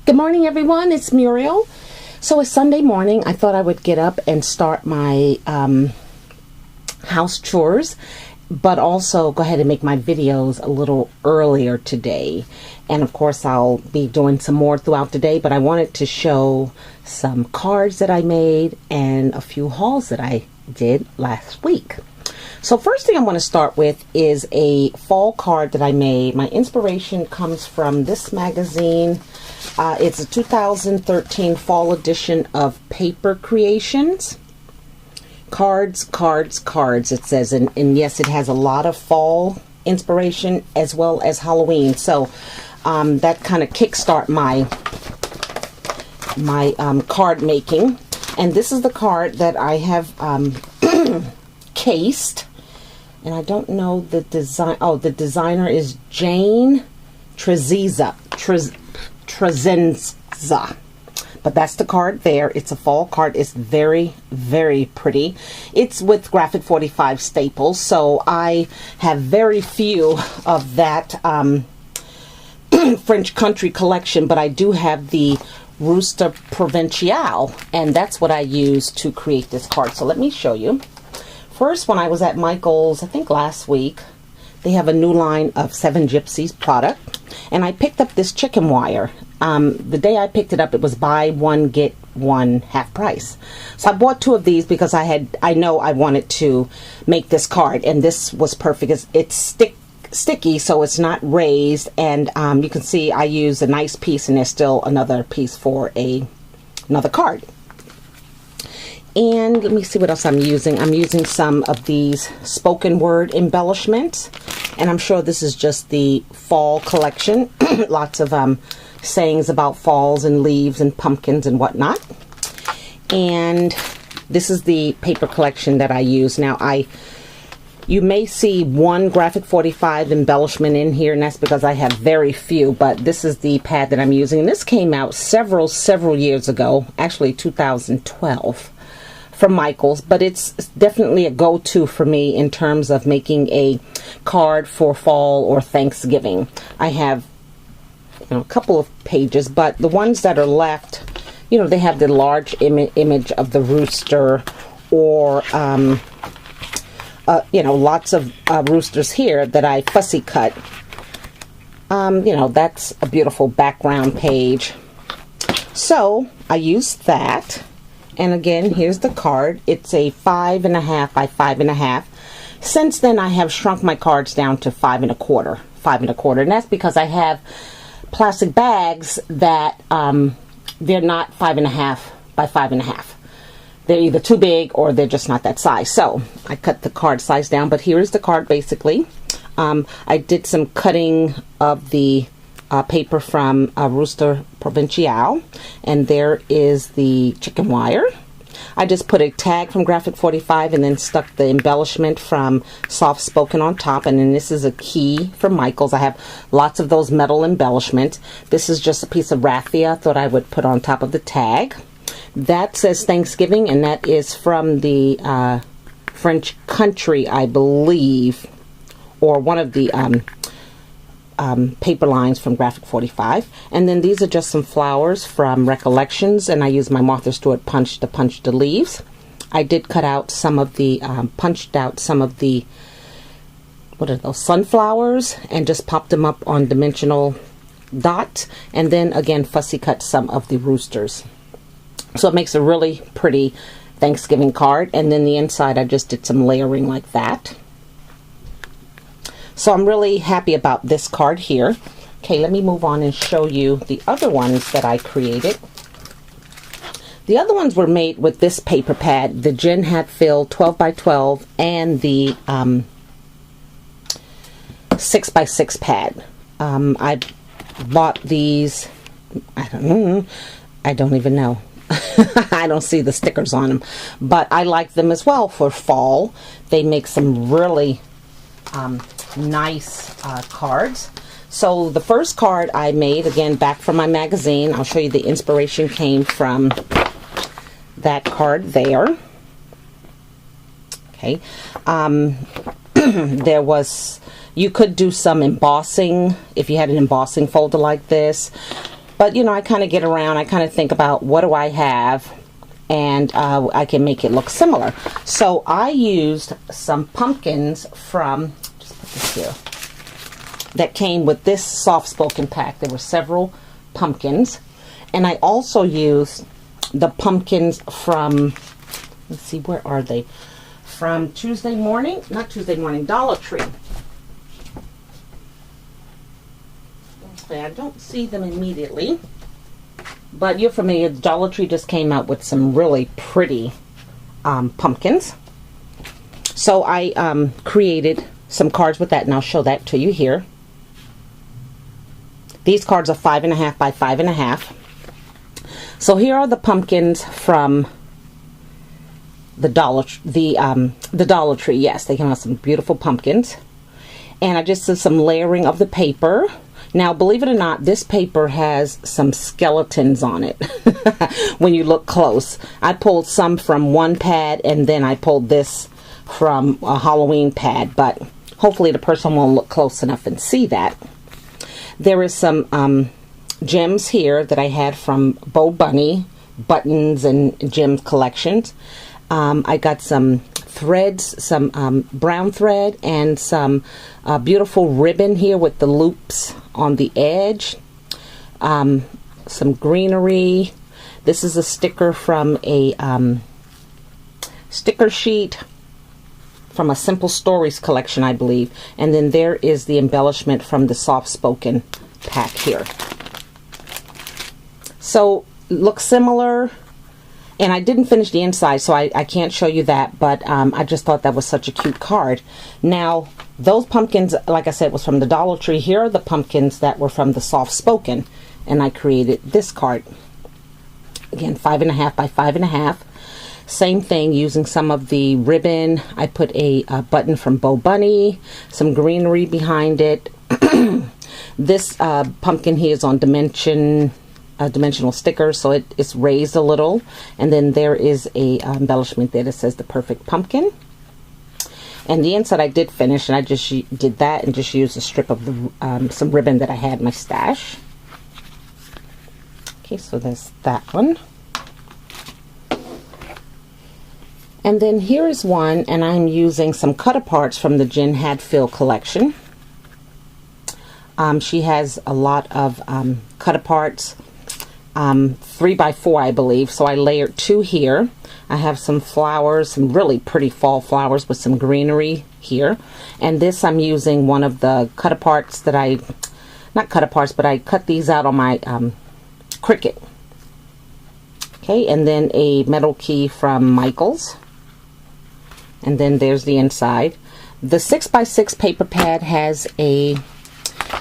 Good morning, everyone. It's Muriel. So it's Sunday morning. I thought I would get up and start my house chores, but also go ahead and make my videos a little earlier today. And of course, I'll be doing some more throughout the day, but I wanted to show some cards that I made and a few hauls that I did last week. So first thing I want to start with is a fall card that I made. My inspiration comes from this magazine. It's a 2013 fall edition of Paper Creations. Cards, cards, cards, it says. And yes, it has a lot of fall inspiration as well as Halloween. So that kind of kickstart my card making. And this is the card that I have cased. And I don't know the design. Oh, the designer is Jen Hadfield. But that's the card there. It's a fall card. It's very, very pretty. It's with Graphic 45 staples. So I have very few of that French country collection. But I do have the Rooster Provincial. And that's what I used to create this card. So let me show you. First, when I was at Michael's, I think last week, they have a new line of 7 Gypsies product. And I picked up this chicken wire. The day I picked it up, it was buy one, get one half price. So I bought 2 of these because I know I wanted to make this card. And this was perfect. It's sticky, so it's not raised. And you can see I used a nice piece, and there's still another piece for another card. And let me see what else I'm using. I'm using some of these spoken word embellishments. And I'm sure this is just the fall collection. Lots of sayings about falls and leaves and pumpkins and whatnot. And this is the paper collection that I use. Now, you may see one Graphic 45 embellishment in here, and that's because I have very few. But this is the pad that I'm using. And this came out several years ago. Actually, 2012. From Michael's, but it's definitely a go-to for me in terms of making a card for fall or Thanksgiving. I have a couple of pages, but the ones that are left, they have the large image of the rooster, or lots of roosters here that I fussy cut. That's a beautiful background page. So I used that. And again, here's the card. It's a 5.5 by 5.5. Since then, I have shrunk my cards down to 5 1/4. 5 1/4. And that's because I have plastic bags that they're not 5.5 by 5.5. They're either too big or they're just not that size. So I cut the card size down. But here is the card basically. I did some cutting of the paper from Rooster Provincial, and there is the chicken wire. I just put a tag from Graphic 45 and then stuck the embellishment from Soft Spoken on top, and then this is a key from Michael's. I have lots of those metal embellishments. This is just a piece of raffia I thought I would put on top of the tag. That says Thanksgiving, and that is from the French country, I believe, or one of the paper lines from Graphic 45. And then these are just some flowers from Recollections, and I use my Martha Stewart punch to punch the leaves. I did cut out some of the punched out some of the, what are those, sunflowers, and just popped them up on dimensional dots, and then again fussy cut some of the roosters. So it makes a really pretty Thanksgiving card. And then the inside, I just did some layering like that. So I'm really happy about this card here. Okay, let me move on and show you the other ones that I created. The other ones were made with this paper pad, the Jen Hadfield 12 by 12 and the 6 by 6 pad. I bought these, I don't even know. I don't see the stickers on them, but I like them as well for fall. They make some really nice cards. So the first card I made, again, back from my magazine. I'll show you the inspiration came from that card there. Okay. There was, you could do some embossing if you had an embossing folder like this. But, you know, I kind of get around, I kind of think about what do I have, and I can make it look similar. So I used some pumpkins from, just put this here, that came with this soft-spoken pack. There were several pumpkins. And I also used the pumpkins from, let's see, where are they? From Tuesday Morning, not Tuesday Morning, Dollar Tree. Okay, I don't see them immediately, but you're familiar. Dollar Tree just came out with some really pretty pumpkins. So I created some cards with that, and I'll show that to you here. These cards are 5.5 by 5.5. So here are the pumpkins from the Dollar Tree. Yes, they came out with some beautiful pumpkins. And I just did some layering of the paper. Now, believe it or not, this paper has some skeletons on it when you look close. I pulled some from one pad, and then I pulled this from a Halloween pad, but hopefully the person won't look close enough and see that. There is some gems here that I had from Bo Bunny, buttons and gems collections. I got some threads, some brown thread, and some beautiful ribbon here with the loops on the edge. Some greenery. This is a sticker from a sticker sheet from a Simple Stories collection, I believe. And then there is the embellishment from the Soft Spoken pack here. So, looks similar. And I didn't finish the inside, so I can't show you that, but I just thought that was such a cute card. Now, those pumpkins, like I said, was from the Dollar Tree. Here are the pumpkins that were from the Soft Spoken, and I created this card. Again, 5.5 by 5.5. Same thing, using some of the ribbon. I put a button from Bo Bunny, some greenery behind it. This pumpkin here is on dimensional sticker, so it's raised a little, and then there is a embellishment there that says the perfect pumpkin. And the inside I did finish, and I just did that and just used a strip of the some ribbon that I had in my stash. Okay, so there's that one. And then here is one, and I'm using some cut-aparts from the Jen Hadfield collection. She has a lot of cut-aparts. 3x4, I believe, so I layered 2 here. I have some flowers, some really pretty fall flowers with some greenery here. And this, I'm using one of the cut-aparts that not cut-aparts, but I cut these out on my Cricut. Okay, and then a metal key from Michaels. And then there's the inside. The 6x6 paper pad has a,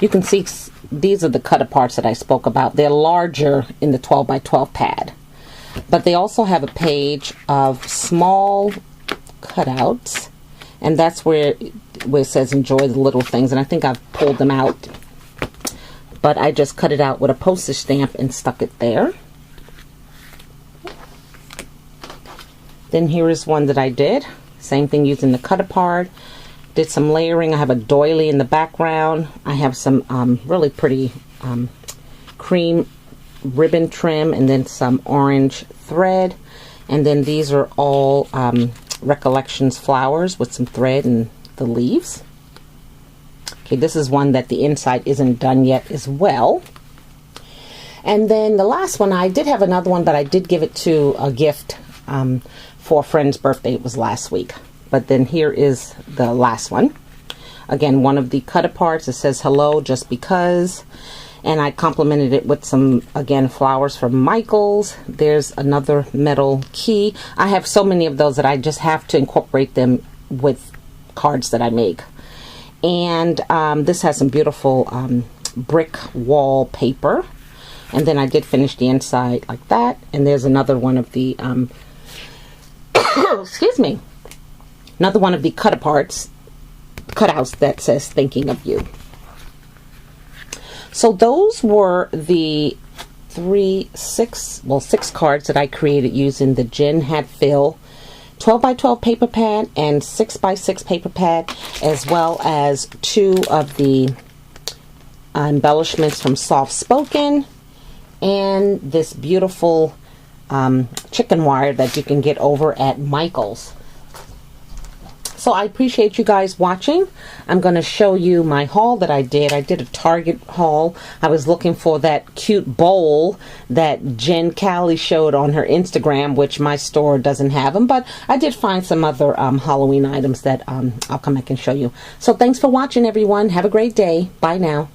you can see, these are the cut-aparts that I spoke about. They're larger in the 12x12 pad. But they also have a page of small cutouts. And that's where it says enjoy the little things. And I think I've pulled them out. But I just cut it out with a postage stamp and stuck it there. Then here is one that I did. Same thing, using the cut-apart. Did some layering. I have a doily in the background. I have some really pretty cream ribbon trim, and then some orange thread. And then these are all Recollections flowers with some thread and the leaves. Okay, this is one that the inside isn't done yet as well. And then the last one, I did have another one, but I did give it to a gift for a friend's birthday. It was last week. But then here is the last one. Again, one of the cut-aparts. It says hello just because. And I complemented it with some, again, flowers from Michaels. There's another metal key. I have so many of those that I just have to incorporate them with cards that I make. And this has some beautiful brick wall paper. And then I did finish the inside like that. And there's another one of the, excuse me, another one of the cutouts that says thinking of you. So those were the six cards that I created using the Jen Hadfield 12x12 paper pad and 6x6 paper pad, as well as 2 of the embellishments from Soft Spoken and this beautiful chicken wire that you can get over at Michael's. So I appreciate you guys watching. I'm going to show you my haul that I did. I did a Target haul. I was looking for that cute bowl that Jen Callie showed on her Instagram, which my store doesn't have them. But I did find some other Halloween items that I'll come back and show you. So thanks for watching, everyone. Have a great day. Bye now.